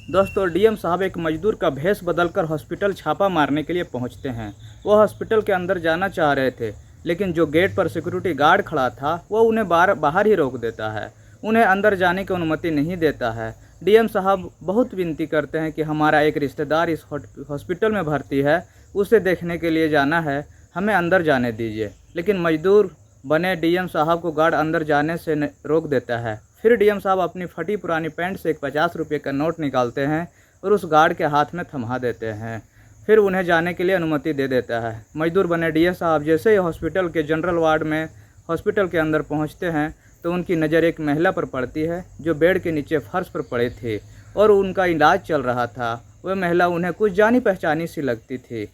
दोस्तों, डीएम साहब एक मजदूर का भेष बदलकर हॉस्पिटल छापा मारने के लिए पहुंचते हैं। वो हॉस्पिटल के अंदर जाना चाह रहे थे, लेकिन जो गेट पर सिक्योरिटी गार्ड खड़ा था वो उन्हें बाहर ही रोक देता है। उन्हें अंदर जाने की अनुमति नहीं देता है। डीएम साहब बहुत विनती करते हैं कि हमारा एक रिश्तेदार इस हॉस्पिटल में भर्ती है, उसे देखने के लिए जाना है, हमें अंदर जाने दीजिए। लेकिन मजदूर बने डीएम साहब को गार्ड अंदर जाने से रोक देता है। फिर डीएम साहब अपनी फटी पुरानी पैंट से एक 50 रुपये का नोट निकालते हैं और उस गार्ड के हाथ में थमा देते हैं। फिर उन्हें जाने के लिए अनुमति दे देता है। मजदूर बने डीएम साहब जैसे ही हॉस्पिटल के जनरल वार्ड में हॉस्पिटल के अंदर पहुंचते हैं तो उनकी नज़र एक महिला पर पड़ती है जो बेड के नीचे फर्श पर पड़े थे और उनका इलाज चल रहा था। वह महिला उन्हें कुछ जानी पहचानी सी लगती थी,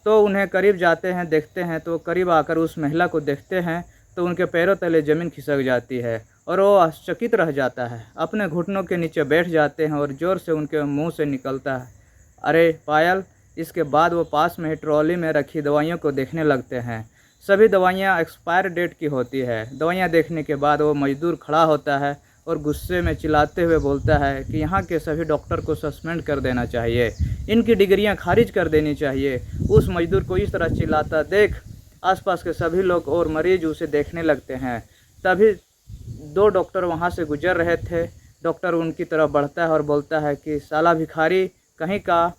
तो उन्हें करीब जाते हैं, देखते हैं तो करीब आकर उस महिला को देखते हैं तो उनके पैरों तले ज़मीन खिसक जाती है और वो आश्चर्यचकित रह जाता है। अपने घुटनों के नीचे बैठ जाते हैं और ज़ोर से उनके मुंह से निकलता है, अरे पायल। इसके बाद वो पास में ही ट्रॉली में रखी दवाइयों को देखने लगते हैं। सभी दवाइयाँ एक्सपायर डेट की होती है। दवाइयाँ देखने के बाद वो मजदूर खड़ा होता है और गुस्से में चिल्लाते हुए बोलता है कि यहाँ के सभी डॉक्टर को सस्पेंड कर देना चाहिए, इनकी डिग्रियाँ खारिज कर देनी चाहिए। उस मजदूर को इस तरह चिल्लाता देख आसपास के सभी लोग और मरीज उसे देखने लगते हैं। तभी 2 डॉक्टर वहाँ से गुजर रहे थे। डॉक्टर उनकी तरफ बढ़ता है और बोलता है कि साला भिखारी कहीं का,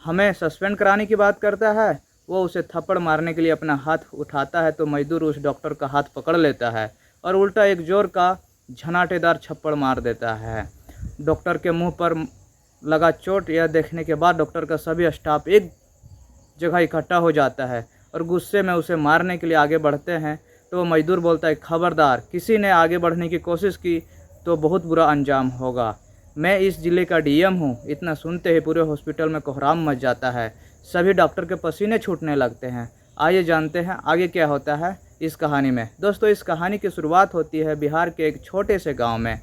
हमें सस्पेंड कराने की बात करता है। वो उसे थप्पड़ मारने के लिए अपना हाथ उठाता है तो मजदूर उस डॉक्टर का हाथ पकड़ लेता है और उल्टा एक जोर का झनाटेदार छप्पड़ मार देता है। डॉक्टर के मुंह पर लगा चोट यह देखने के बाद डॉक्टर का सभी स्टाफ एक जगह इकट्ठा हो जाता है और गुस्से में उसे मारने के लिए आगे बढ़ते हैं। तो वो मजदूर बोलता है, खबरदार किसी ने आगे बढ़ने की कोशिश की तो बहुत बुरा अंजाम होगा। मैं इस ज़िले का डीएम हूँ। इतना सुनते ही पूरे हॉस्पिटल में कोहराम मच जाता है। सभी डॉक्टर के पसीने छूटने लगते हैं। आइए जानते हैं आगे क्या होता है इस कहानी में। दोस्तों, इस कहानी की शुरुआत होती है बिहार के एक छोटे से गांव में।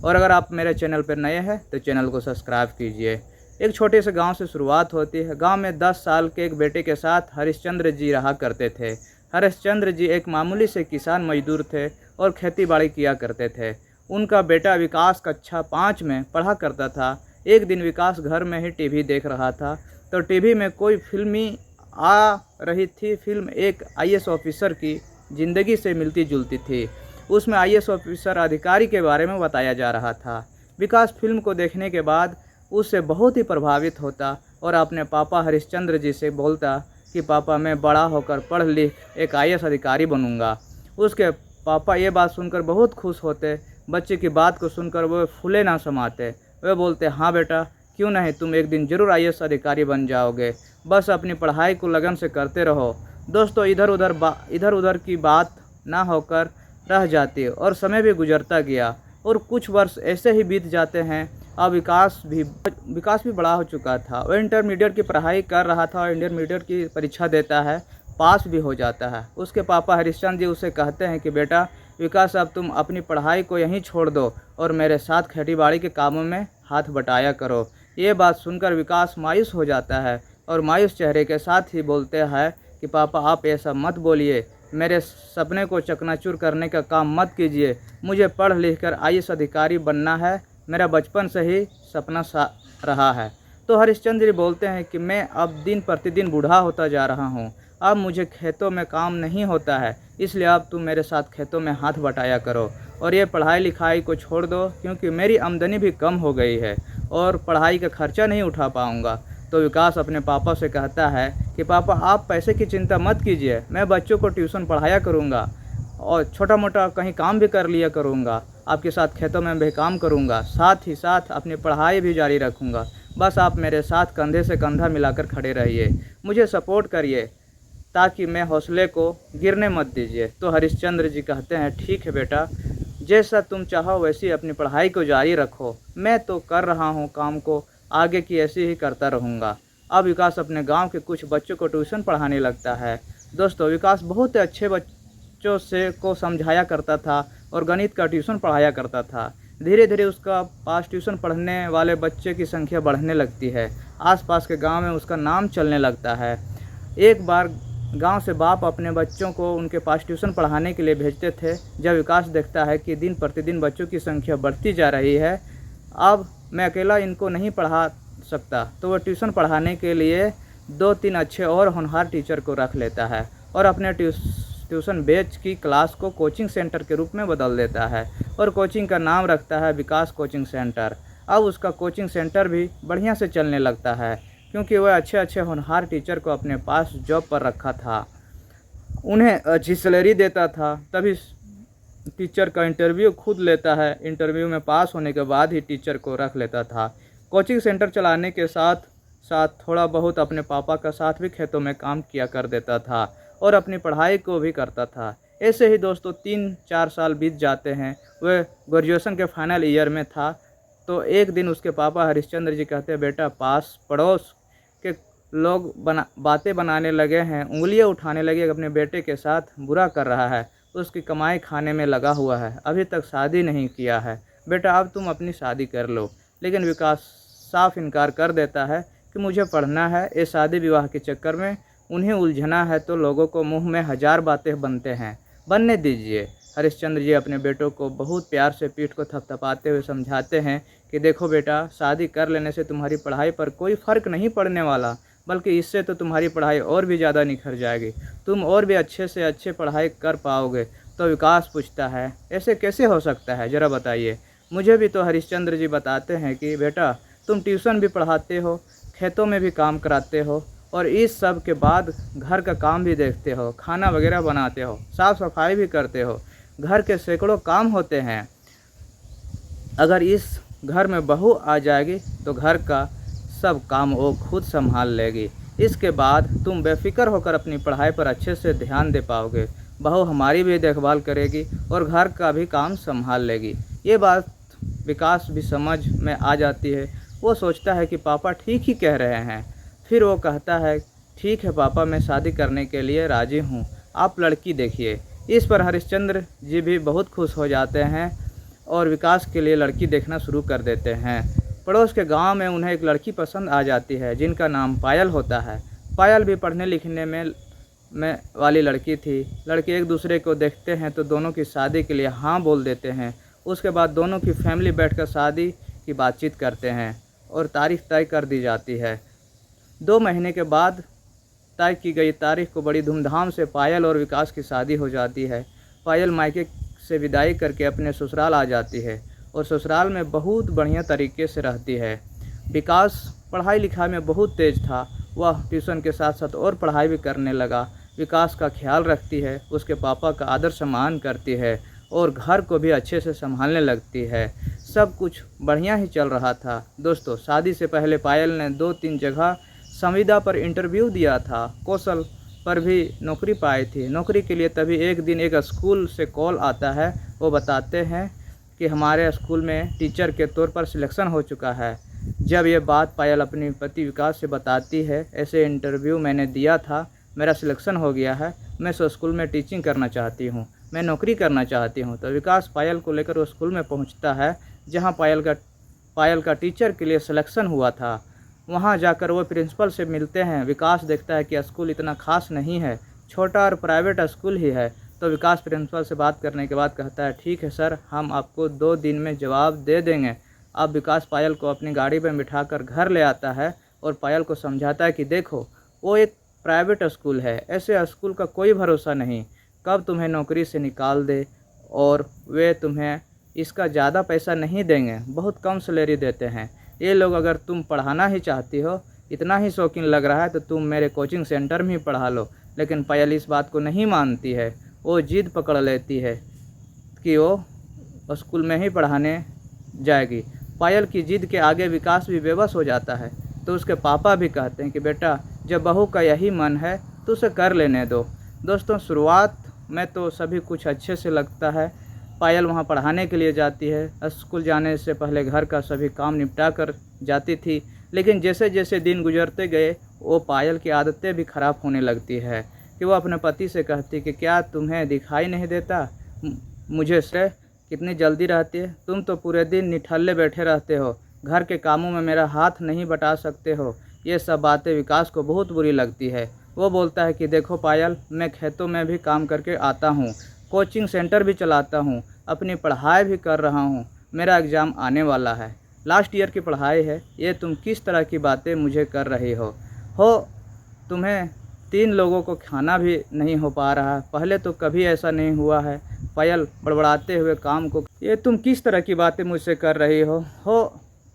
और अगर आप मेरे चैनल पर नए हैं तो चैनल को सब्सक्राइब कीजिए। एक छोटे से गांव से शुरुआत होती है। गांव में 10 साल के एक बेटे के साथ हरिश्चंद्र जी रहा करते थे। हरिश्चंद्र जी एक मामूली से किसान मजदूर थे और खेती बाड़ी किया करते थे। उनका बेटा विकास कक्षा 5 में पढ़ा करता था। एक दिन विकास घर में ही टीवी देख रहा था तो टीवी में कोई फिल्मी आ रही थी। फिल्म एक आईएएस ऑफिसर की ज़िंदगी से मिलती जुलती थी। उसमें आईएएस ऑफिसर अधिकारी के बारे में बताया जा रहा था। विकास फिल्म को देखने के बाद उससे बहुत ही प्रभावित होता और अपने पापा हरिश्चंद्र जी से बोलता कि पापा, मैं बड़ा होकर पढ़ लिख एक आईएएस अधिकारी बनूंगा। उसके पापा ये बात सुनकर बहुत खुश होते। बच्चे की बात को सुनकर वो फूले ना समाते। वे बोलते, हाँ बेटा, क्यों नहीं, तुम एक दिन जरूर आईएएस अधिकारी बन जाओगे, बस अपनी पढ़ाई को लगन से करते रहो। दोस्तों, इधर उधर की बात ना होकर रह जाती और समय भी गुजरता गया और कुछ वर्ष ऐसे ही बीत जाते हैं। अब विकास भी बड़ा हो चुका था। वह इंटरमीडिएट की पढ़ाई कर रहा था और इंटरमीडिएट की परीक्षा देता है, पास भी हो जाता है। उसके पापा हरिश्चंद्र जी उसे कहते हैं कि बेटा विकास, अब तुम अपनी पढ़ाई को यहीं छोड़ दो और मेरे साथ खेती बाड़ी के कामों में हाथ बटाया करो। ये बात सुनकर विकास मायूस हो जाता है और मायूस चेहरे के साथ ही बोलते हैं कि पापा, आप ऐसा मत बोलिए, मेरे सपने को चकनाचूर करने का काम मत कीजिए। मुझे पढ़ लिख कर आईएएस अधिकारी बनना है, मेरा बचपन से ही सपना रहा है। तो हरिश्चंद्र जी बोलते हैं कि मैं अब दिन प्रतिदिन बूढ़ा होता जा रहा हूँ, अब मुझे खेतों में काम नहीं होता है, इसलिए अब तुम मेरे साथ खेतों में हाथ बटाया करो और ये पढ़ाई लिखाई को छोड़ दो, क्योंकि मेरी आमदनी भी कम हो गई है और पढ़ाई का खर्चा नहीं उठा पाऊँगा। तो विकास अपने पापा से कहता है कि पापा, आप पैसे की चिंता मत कीजिए, मैं बच्चों को ट्यूशन पढ़ाया करूँगा और छोटा मोटा कहीं काम भी कर लिया करूँगा, आपके साथ खेतों में भी काम करूँगा, साथ ही साथ अपनी पढ़ाई भी जारी रखूँगा। बस आप मेरे साथ कंधे से कंधा मिलाकर खड़े रहिए, मुझे सपोर्ट करिए ताकि मैं हौसले को गिरने मत दीजिए। तो हरिश्चंद्र जी कहते हैं, ठीक है बेटा, जैसा तुम चाहो वैसी अपनी पढ़ाई को जारी रखो, मैं तो कर रहा हूँ काम को, आगे की ऐसी ही करता रहूँगा। अब विकास अपने गांव के कुछ बच्चों को ट्यूशन पढ़ाने लगता है। दोस्तों, विकास बहुत अच्छे बच्चों को समझाया करता था और गणित का ट्यूशन पढ़ाया करता था। धीरे धीरे उसका पास ट्यूशन पढ़ने वाले बच्चे की संख्या बढ़ने लगती है। आसपास के गांव में उसका नाम चलने लगता है। एक बार गांव से बाप अपने बच्चों को उनके पास ट्यूशन पढ़ाने के लिए भेजते थे। जब विकास देखता है कि दिन प्रतिदिन बच्चों की संख्या बढ़ती जा रही है, अब मैं अकेला इनको नहीं पढ़ा सकता, तो वह ट्यूशन पढ़ाने के लिए 2-3 अच्छे और होनहार टीचर को रख लेता है और अपने ट्यूशन बैच की क्लास को कोचिंग सेंटर के रूप में बदल देता है और कोचिंग का नाम रखता है विकास कोचिंग सेंटर। अब उसका कोचिंग सेंटर भी बढ़िया से चलने लगता है क्योंकि वह अच्छे होनहार टीचर को अपने पास जॉब पर रखा था, उन्हें अच्छी सैलरी देता था। तभी टीचर का इंटरव्यू खुद लेता है, इंटरव्यू में पास होने के बाद ही टीचर को रख लेता था। कोचिंग सेंटर चलाने के साथ साथ थोड़ा बहुत अपने पापा का साथ भी खेतों में काम किया कर देता था और अपनी पढ़ाई को भी करता था। ऐसे ही दोस्तों 3-4 साल बीत जाते हैं। वह ग्रेजुएशन के फाइनल ईयर में था, तो एक दिन उसके पापा हरिश्चंद्र जी कहते हैं, बेटा पास पड़ोस के लोग बातें बनाने लगे हैं, उंगलियां उठाने लगे, अपने बेटे के साथ बुरा कर रहा है, उसकी कमाई खाने में लगा हुआ है, अभी तक शादी नहीं किया है, बेटा अब तुम अपनी शादी कर लो। लेकिन विकास साफ इनकार कर देता है कि मुझे पढ़ना है, ये शादी विवाह के चक्कर में उन्हें उलझना है तो लोगों को मुंह में 1000 बातें बनते हैं, बनने दीजिए। हरिश्चंद्र जी अपने बेटों को बहुत प्यार से पीठ को थपथपाते हुए समझाते हैं कि देखो बेटा, शादी कर लेने से तुम्हारी पढ़ाई पर कोई फ़र्क नहीं पड़ने वाला, बल्कि इससे तो तुम्हारी पढ़ाई और भी ज़्यादा निखर जाएगी, तुम और भी अच्छे से अच्छे पढ़ाई कर पाओगे। तो विकास पूछता है, ऐसे कैसे हो सकता है, ज़रा बताइए मुझे भी। तो हरिश्चंद्र जी बताते हैं कि बेटा तुम ट्यूशन भी पढ़ाते हो, खेतों में भी काम कराते हो और इस सब के बाद घर का काम भी देखते हो, खाना वगैरह बनाते हो, साफ़ सफाई भी करते हो, घर के सैकड़ों काम होते हैं। अगर इस घर में बहू आ जाएगी तो घर का सब काम वो खुद संभाल लेगी। इसके बाद तुम बेफिक्र होकर अपनी पढ़ाई पर अच्छे से ध्यान दे पाओगे, बहू हमारी भी देखभाल करेगी और घर का भी काम संभाल लेगी। ये बात विकास भी समझ में आ जाती है। वो सोचता है कि पापा ठीक ही कह रहे हैं। फिर वो कहता है, ठीक है पापा, मैं शादी करने के लिए राज़ी हूँ, आप लड़की देखिए। इस पर हरिश्चंद्र जी भी बहुत खुश हो जाते हैं और विकास के लिए लड़की देखना शुरू कर देते हैं। पड़ोस के गांव में उन्हें एक लड़की पसंद आ जाती है जिनका नाम पायल होता है। पायल भी पढ़ने लिखने में वाली लड़की थी। लड़के एक दूसरे को देखते हैं तो दोनों की शादी के लिए हाँ बोल देते हैं। उसके बाद दोनों की फैमिली बैठकर शादी की बातचीत करते हैं और तारीख तय कर दी जाती है। 2 महीने के बाद तय की गई तारीख को बड़ी धूमधाम से पायल और विकास की शादी हो जाती है। पायल मायके से विदाई करके अपने ससुराल आ जाती है और ससुराल में बहुत बढ़िया तरीके से रहती है। विकास पढ़ाई लिखाई में बहुत तेज़ था, वह ट्यूशन के साथ साथ और पढ़ाई भी करने लगा। विकास का ख्याल रखती है, उसके पापा का आदर सम्मान करती है और घर को भी अच्छे से संभालने लगती है। सब कुछ बढ़िया ही चल रहा था। दोस्तों शादी से पहले पायल ने 2-3 जगह संविदा पर इंटरव्यू दिया था, कौशल पर भी नौकरी पाई थी। नौकरी के लिए तभी एक दिन एक स्कूल से कॉल आता है। वो बताते हैं कि हमारे स्कूल में टीचर के तौर पर सिलेक्शन हो चुका है। जब ये बात पायल अपने पति विकास से बताती है, ऐसे इंटरव्यू मैंने दिया था, मेरा सिलेक्शन हो गया है, मैं उस स्कूल में टीचिंग करना चाहती हूँ, मैं नौकरी करना चाहती हूँ। तो विकास पायल को लेकर वो स्कूल में पहुँचता है जहाँ पायल का टीचर के लिए सिलेक्शन हुआ था। वहाँ जाकर वो प्रिंसिपल से मिलते हैं। विकास देखता है कि स्कूल इतना खास नहीं है, छोटा और प्राइवेट स्कूल ही है। तो विकास प्रिंसिपल से बात करने के बाद कहता है, ठीक है सर, हम आपको 2 दिन में जवाब दे देंगे। अब विकास पायल को अपनी गाड़ी में बिठाकर घर ले आता है और पायल को समझाता है कि देखो वो एक प्राइवेट स्कूल है, ऐसे स्कूल का कोई भरोसा नहीं, कब तुम्हें नौकरी से निकाल दे और वे तुम्हें इसका ज़्यादा पैसा नहीं देंगे, बहुत कम सैलरी देते हैं ये लोग। अगर तुम पढ़ाना ही चाहती हो, इतना ही शौकीन लग रहा है तो तुम मेरे कोचिंग सेंटर में ही पढ़ा लो। लेकिन पायल इस बात को नहीं मानती है, वो जिद पकड़ लेती है कि वो स्कूल में ही पढ़ाने जाएगी। पायल की जिद के आगे विकास भी बेबस हो जाता है। तो उसके पापा भी कहते हैं कि बेटा जब बहू का यही मन है तो उसे कर लेने दो। दोस्तों शुरुआत में तो सभी कुछ अच्छे से लगता है। पायल वहाँ पढ़ाने के लिए जाती है, स्कूल जाने से पहले घर का सभी काम निपटा कर जाती थी। लेकिन जैसे जैसे दिन गुजरते गए वो पायल की आदतें भी ख़राब होने लगती है कि वो अपने पति से कहती कि क्या तुम्हें दिखाई नहीं देता मुझे से कितनी जल्दी रहती है, तुम तो पूरे दिन निठल्ले बैठे रहते हो, घर के कामों में मेरा हाथ नहीं बटा सकते हो। ये सब बातें विकास को बहुत बुरी लगती है। वो बोलता है कि देखो पायल, मैं खेतों में भी काम करके आता हूँ, कोचिंग सेंटर भी चलाता हूँ, अपनी पढ़ाई भी कर रहा हूँ, मेरा एग्ज़ाम आने वाला है, लास्ट ईयर की पढ़ाई है, ये तुम किस तरह की बातें मुझे कर रही हो? तुम्हें 3 लोगों को खाना भी नहीं हो पा रहा, पहले तो कभी ऐसा नहीं हुआ है। पायल बड़बड़ाते हुए काम को, ये तुम किस तरह की बातें मुझसे कर रही हो?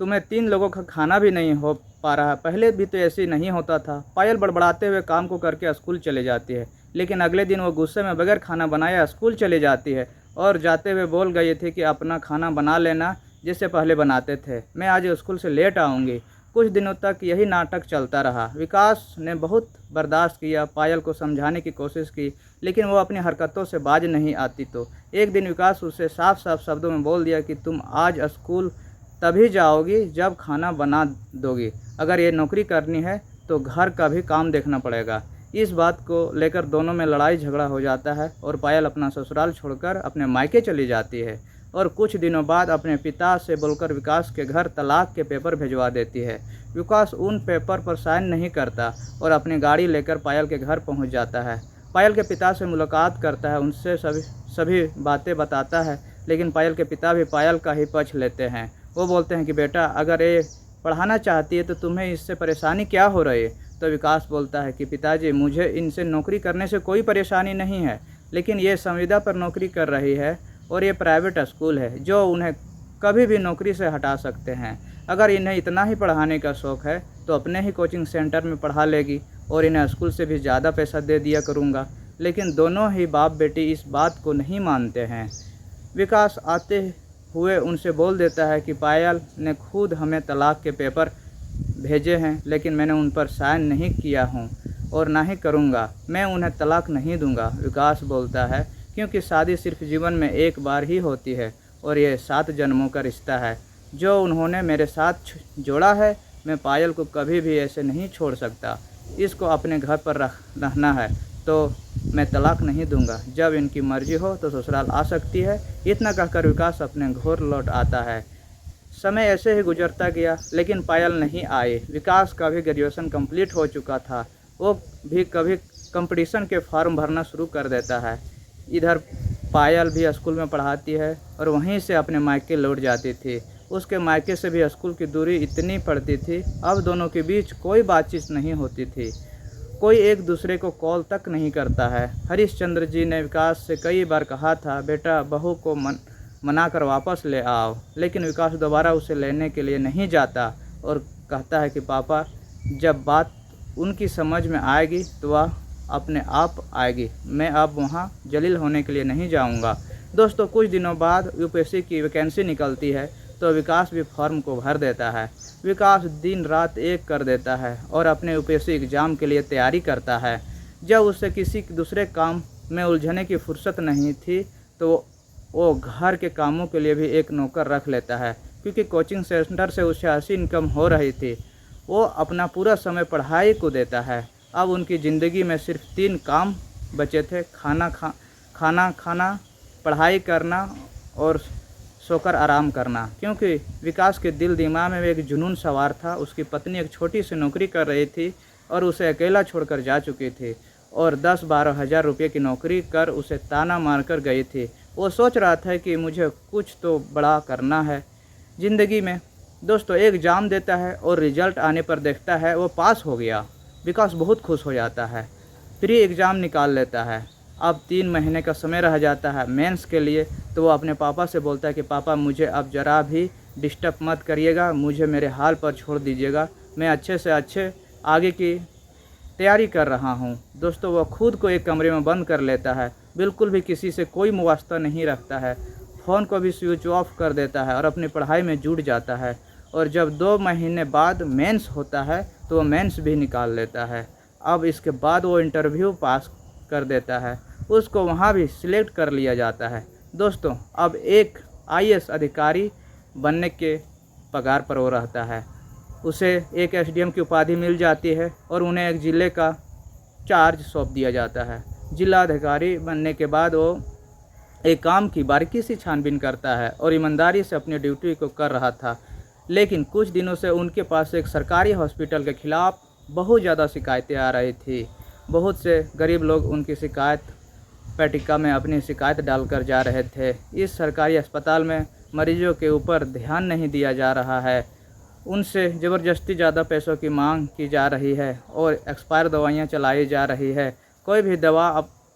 तुम्हें 3 लोगों का खाना भी नहीं हो पा रहा, पहले भी तो ऐसे नहीं होता था। पायल बड़बड़ाते हुए काम को करके स्कूल चले जाती है, लेकिन अगले दिन वो गुस्से में बगैर खाना बनाए स्कूल चली जाती है और जाते हुए बोल गई थी कि अपना खाना बना लेना जैसे पहले बनाते थे, मैं आज स्कूल से लेट आऊँगी। कुछ दिनों तक यही नाटक चलता रहा। विकास ने बहुत बर्दाश्त किया, पायल को समझाने की कोशिश की, लेकिन वो अपनी हरकतों से बाज नहीं आती। तो एक दिन विकास उसे साफ साफ शब्दों में बोल दिया कि तुम आज स्कूल तभी जाओगी जब खाना बना दोगी। अगर ये नौकरी करनी है तो घर का भी काम देखना पड़ेगा। इस बात को लेकर दोनों में लड़ाई झगड़ा हो जाता है और पायल अपना ससुराल छोड़कर अपने मायके चली जाती है और कुछ दिनों बाद अपने पिता से बोलकर विकास के घर तलाक के पेपर भिजवा देती है। विकास उन पेपर पर साइन नहीं करता और अपनी गाड़ी लेकर पायल के घर पहुंच जाता है। पायल के पिता से मुलाकात करता है, उनसे सभी बातें बताता है, लेकिन पायल के पिता भी पायल का ही पक्ष लेते हैं। वो बोलते हैं कि बेटा, अगर ये पढ़ाना चाहती है तो तुम्हें इससे परेशानी क्या हो रही है? तो विकास बोलता है कि पिताजी, मुझे इनसे नौकरी करने से कोई परेशानी नहीं है, लेकिन ये संविदा पर नौकरी कर रही है और ये प्राइवेट स्कूल है जो उन्हें कभी भी नौकरी से हटा सकते हैं। अगर इन्हें इतना ही पढ़ाने का शौक़ है तो अपने ही कोचिंग सेंटर में पढ़ा लेगी और इन्हें स्कूल से भी ज़्यादा पैसा दे दिया करूँगा। लेकिन दोनों ही बाप बेटी इस बात को नहीं मानते हैं। विकास आते हुए उनसे बोल देता है कि पायल ने खुद हमें तलाक के पेपर भेजे हैं, लेकिन मैंने उन पर साइन नहीं किया हूँ और ना ही करूँगा। मैं उन्हें तलाक नहीं दूँगा। विकास बोलता है, क्योंकि शादी सिर्फ जीवन में एक बार ही होती है और ये 7 जन्मों का रिश्ता है जो उन्होंने मेरे साथ जोड़ा है। मैं पायल को कभी भी ऐसे नहीं छोड़ सकता। इसको अपने घर पर रहना है तो मैं तलाक नहीं दूंगा। जब इनकी मर्जी हो तो ससुराल आ सकती है। इतना कहकर विकास अपने घर लौट आता है। समय ऐसे ही गुजरता गया, लेकिन पायल नहीं आई। विकास का भी ग्रेजुएशन कंप्लीट हो चुका था। वो भी कभी कंपटीशन के फॉर्म भरना शुरू कर देता है। इधर पायल भी स्कूल में पढ़ाती है और वहीं से अपने मायके लौट जाती थी। उसके मायके से भी स्कूल की दूरी इतनी पड़ती थी, अब दोनों के बीच कोई बातचीत नहीं होती थी। कोई एक दूसरे को कॉल तक नहीं करता है। हरिश्चंद्र जी ने विकास से कई बार कहा था, बेटा बहू को मना कर वापस ले आओ, लेकिन विकास दोबारा उसे लेने के लिए नहीं जाता और कहता है कि पापा, जब बात उनकी समझ में आएगी तो वह अपने आप आएगी। मैं अब वहाँ जलील होने के लिए नहीं जाऊँगा। दोस्तों, कुछ दिनों बाद यूपीएससी की वैकेंसी निकलती है तो विकास भी फॉर्म को भर देता है। विकास दिन रात एक कर देता है और अपने यूपीएससी एग्ज़ाम के लिए तैयारी करता है। जब उसे किसी दूसरे काम में उलझने की फुर्सत नहीं थी तो वो घर के कामों के लिए भी एक नौकर रख लेता है। क्योंकि कोचिंग सेंटर से उसे अच्छी इनकम हो रही थी, वो अपना पूरा समय पढ़ाई को देता है। अब उनकी ज़िंदगी में सिर्फ 3 काम बचे थे, खाना खाना, पढ़ाई करना और सोकर आराम करना। क्योंकि विकास के दिल दिमाग में एक जुनून सवार था। उसकी पत्नी एक छोटी सी नौकरी कर रही थी और उसे अकेला छोड़कर जा चुकी थी और 10-12 हज़ार रुपये की नौकरी कर उसे ताना मारकर गई थी। वो सोच रहा था कि मुझे कुछ तो बड़ा करना है ज़िंदगी में। दोस्तों, एक एग्ज़ाम देता है और रिज़ल्ट आने पर देखता है वो पास हो गया। विकास बहुत खुश हो जाता है, प्री एग्ज़ाम निकाल लेता है। अब 3 महीने का समय रह जाता है मेंस के लिए। तो वो अपने पापा से बोलता है कि पापा, मुझे अब ज़रा भी डिस्टर्ब मत करिएगा, मुझे मेरे हाल पर छोड़ दीजिएगा, मैं अच्छे से अच्छे आगे की तैयारी कर रहा हूँ। दोस्तों, वह खुद को एक कमरे में बंद कर लेता है, बिल्कुल भी किसी से कोई वास्ता नहीं रखता है, फ़ोन को भी स्विच ऑफ कर देता है और अपनी पढ़ाई में जुट जाता है। और जब 2 महीने बाद मेंस होता है तो वो मेंस भी निकाल लेता है। अब इसके बाद वो इंटरव्यू पास कर देता है, उसको वहाँ भी सिलेक्ट कर लिया जाता है। दोस्तों, अब एक आईएएस अधिकारी बनने के पगार पर वो रहता है। उसे एक एसडीएम की उपाधि मिल जाती है और उन्हें एक ज़िले का चार्ज सौंप दिया जाता है। जिला अधिकारी बनने के बाद वो एक काम की बारीकी से छानबीन करता है और ईमानदारी से अपनी ड्यूटी को कर रहा था। लेकिन कुछ दिनों से उनके पास एक सरकारी हॉस्पिटल के खिलाफ बहुत ज़्यादा शिकायतें आ रही थी। बहुत से गरीब लोग उनकी शिकायत पट्टिका में अपनी शिकायत डालकर जा रहे थे। इस सरकारी अस्पताल में मरीजों के ऊपर ध्यान नहीं दिया जा रहा है। उनसे ज़बरदस्ती ज़्यादा पैसों की मांग की जा रही है और एक्सपायर दवाइयाँ चलाई जा रही है। कोई भी दवा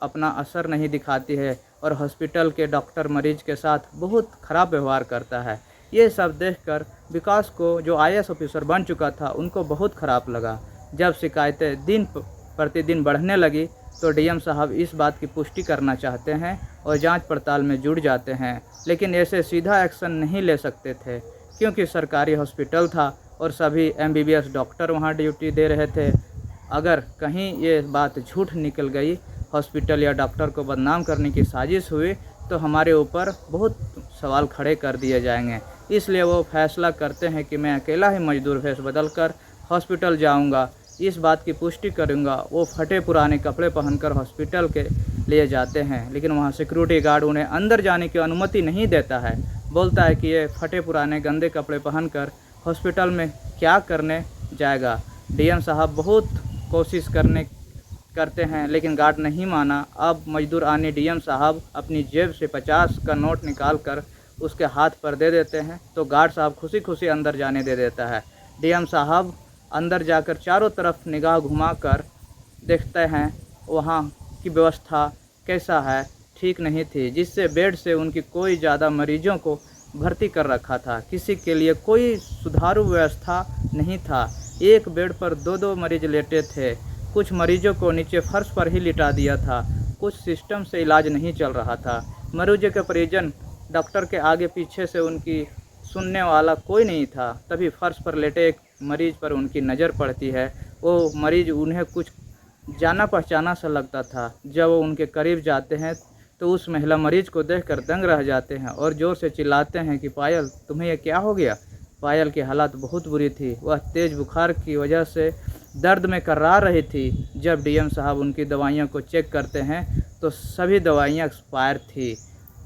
अपना असर नहीं दिखाती है और हॉस्पिटल के डॉक्टर मरीज के साथ बहुत ख़राब व्यवहार करता है। ये सब देखकर विकास को, जो IAS ऑफिसर बन चुका था, उनको बहुत ख़राब लगा। जब शिकायतें दिन प्रतिदिन बढ़ने लगी तो DM साहब इस बात की पुष्टि करना चाहते हैं और जांच पड़ताल में जुड़ जाते हैं, लेकिन ऐसे सीधा एक्शन नहीं ले सकते थे क्योंकि सरकारी हॉस्पिटल था और सभी MBBS डॉक्टर वहां ड्यूटी दे रहे थे। अगर कहीं ये बात झूठ निकल गई, हॉस्पिटल या डॉक्टर को बदनाम करने की साजिश हुई, तो हमारे ऊपर बहुत सवाल खड़े कर दिए जाएंगे। इसलिए वो फैसला करते हैं कि मैं अकेला ही मजदूर भेष बदलकर हॉस्पिटल जाऊंगा, इस बात की पुष्टि करूंगा। वो फटे पुराने कपड़े पहनकर हॉस्पिटल के लिए जाते हैं, लेकिन वहाँ सिक्योरिटी गार्ड उन्हें अंदर जाने की अनुमति नहीं देता है। बोलता है कि ये फटे पुराने गंदे कपड़े पहनकर हॉस्पिटल में क्या करने जाएगा। DM साहब बहुत कोशिश करते हैं, लेकिन गार्ड नहीं माना। अब मजदूर आने DM साहब अपनी जेब से 50 का नोट निकाल कर उसके हाथ पर दे देते हैं, तो गार्ड साहब खुशी खुशी अंदर जाने दे देता है। DM साहब अंदर जाकर चारों तरफ निगाह घुमाकर देखते हैं वहाँ की व्यवस्था कैसा है, ठीक नहीं थी, जिससे बेड से उनकी कोई ज़्यादा मरीजों को भर्ती कर रखा था। किसी के लिए कोई सुधारू व्यवस्था नहीं था। एक बेड पर 2-2 मरीज लेटे थे। कुछ मरीजों को नीचे फर्श पर ही लिटा दिया था। कुछ सिस्टम से इलाज नहीं चल रहा था। मरीजों के परिजन डॉक्टर के आगे पीछे से उनकी सुनने वाला कोई नहीं था। तभी फर्श पर लेटे एक मरीज पर उनकी नज़र पड़ती है। वो मरीज उन्हें कुछ जाना पहचाना सा लगता था। जब वो उनके करीब जाते हैं तो उस महिला मरीज को देखकर दंग रह जाते हैं और ज़ोर से चिल्लाते हैं कि पायल, तुम्हें यह क्या हो गया। पायल की हालत बहुत बुरी थी। वह तेज़ बुखार की वजह से दर्द में कर्रा रही थी। जब DM साहब उनकी दवाइयों को चेक करते हैं तो सभी दवाइयाँ एक्सपायर थी।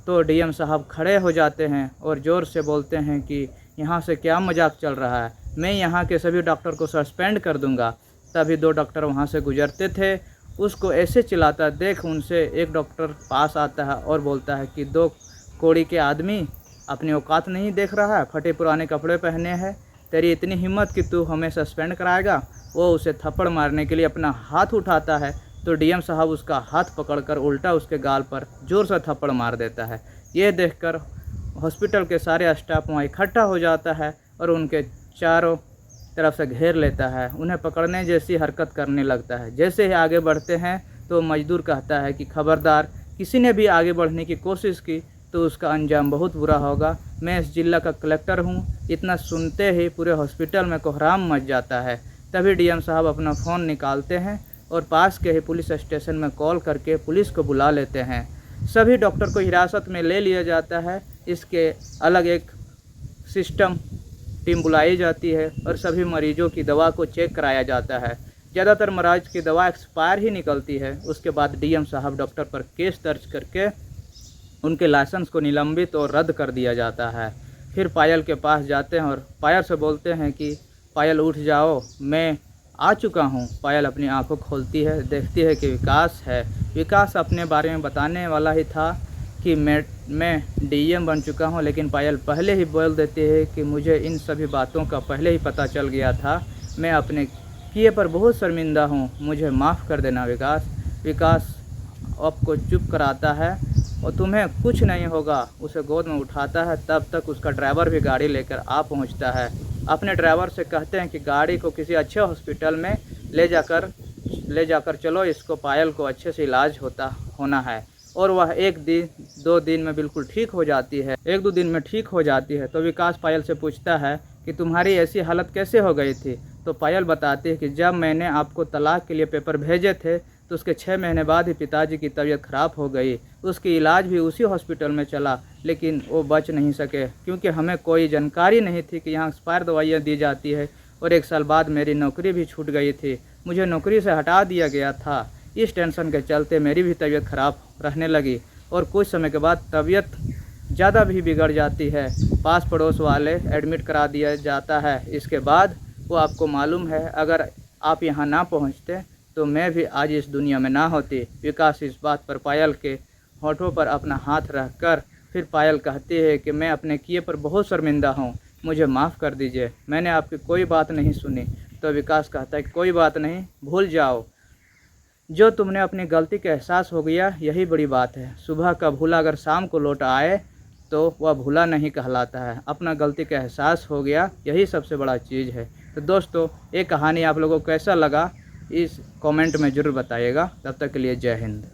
तो DM साहब खड़े हो जाते हैं और ज़ोर से बोलते हैं कि यहाँ से क्या मजाक चल रहा है, मैं यहाँ के सभी डॉक्टर को सस्पेंड कर दूँगा। तभी 2 डॉक्टर वहाँ से गुजरते थे। उसको ऐसे चिल्लाता देख उनसे एक डॉक्टर पास आता है और बोलता है कि 2 कोड़ी के आदमी अपनी औकात नहीं देख रहा है, फटे पुराने कपड़े पहने हैं, तेरी इतनी हिम्मत कि तू हमें सस्पेंड कराएगा। वो उसे थप्पड़ मारने के लिए अपना हाथ उठाता है तो DM साहब उसका हाथ पकड़कर उल्टा उसके गाल पर जोर से थप्पड़ मार देता है। ये देखकर हॉस्पिटल के सारे स्टाफ वहाँ इकट्ठा हो जाता है और उनके चारों तरफ से घेर लेता है। उन्हें पकड़ने जैसी हरकत करने लगता है। जैसे ही आगे बढ़ते हैं तो मजदूर कहता है कि खबरदार, किसी ने भी आगे बढ़ने की कोशिश की तो उसका अंजाम बहुत बुरा होगा। मैं इस जिला का कलेक्टर हूँ। इतना सुनते ही पूरे हॉस्पिटल में कोहराम मच जाता है। तभी DM साहब अपना फ़ोन निकालते हैं और पास के ही पुलिस स्टेशन में कॉल करके पुलिस को बुला लेते हैं। सभी डॉक्टर को हिरासत में ले लिया जाता है। इसके अलग एक सिस्टम टीम बुलाई जाती है और सभी मरीजों की दवा को चेक कराया जाता है। ज़्यादातर मरीज की दवा एक्सपायर ही निकलती है। उसके बाद DM साहब डॉक्टर पर केस दर्ज करके उनके लाइसेंस को निलंबित और रद्द कर दिया जाता है। फिर पायल के पास जाते हैं और पायल से बोलते हैं कि पायल उठ जाओ, मैं आ चुका हूँ। पायल अपनी आंखों खोलती है, देखती है कि विकास है। विकास अपने बारे में बताने वाला ही था कि मैं DM बन चुका हूँ, लेकिन पायल पहले ही बोल देती है कि मुझे इन सभी बातों का पहले ही पता चल गया था। मैं अपने किए पर बहुत शर्मिंदा हूँ, मुझे माफ़ कर देना विकास। विकास आपको चुप कराता है और तुम्हें कुछ नहीं होगा, उसे गोद में उठाता है। तब तक उसका ड्राइवर भी गाड़ी लेकर आ पहुंचता है। अपने ड्राइवर से कहते हैं कि गाड़ी को किसी अच्छे हॉस्पिटल में ले जाकर चलो, इसको पायल को अच्छे से इलाज होना है। और वह 1-2 दिन में बिल्कुल ठीक हो जाती है। 1-2 दिन में ठीक हो जाती है। तो विकास पायल से पूछता है कि तुम्हारी ऐसी हालत कैसे हो गई थी। तो पायल बताती है कि जब मैंने आपको तलाक के लिए पेपर भेजे थे तो उसके 6 महीने बाद ही पिताजी की तबीयत ख़राब हो गई। उसकी इलाज भी उसी हॉस्पिटल में चला, लेकिन वो बच नहीं सके क्योंकि हमें कोई जानकारी नहीं थी कि यहाँ एक्सपायर दवाइयाँ दी जाती है। और 1 साल बाद मेरी नौकरी भी छूट गई थी, मुझे नौकरी से हटा दिया गया था। इस टेंशन के चलते मेरी भी तबीयत ख़राब रहने लगी और कुछ समय के बाद तबीयत ज़्यादा भी बिगड़ जाती है। पास पड़ोस वाले एडमिट करा दिया जाता है। इसके बाद वो आपको मालूम है, अगर आप यहाँ ना पहुँचते तो मैं भी आज इस दुनिया में ना होती। विकास इस बात पर पायल के होठों पर अपना हाथ रखकर फिर पायल कहती है कि मैं अपने किए पर बहुत शर्मिंदा हूँ, मुझे माफ़ कर दीजिए, मैंने आपकी कोई बात नहीं सुनी। तो विकास कहता है कि कोई बात नहीं, भूल जाओ, जो तुमने अपनी गलती का एहसास हो गया यही बड़ी बात है। सुबह का भूला अगर शाम को लौट आए तो वह भूला नहीं कहलाता है। अपना गलती का एहसास हो गया यही सबसे बड़ा चीज़ है। तो दोस्तों, ये कहानी आप लोगों को कैसा लगा इस कमेंट में ज़रूर बताइएगा। तब तक के लिए जय हिंद।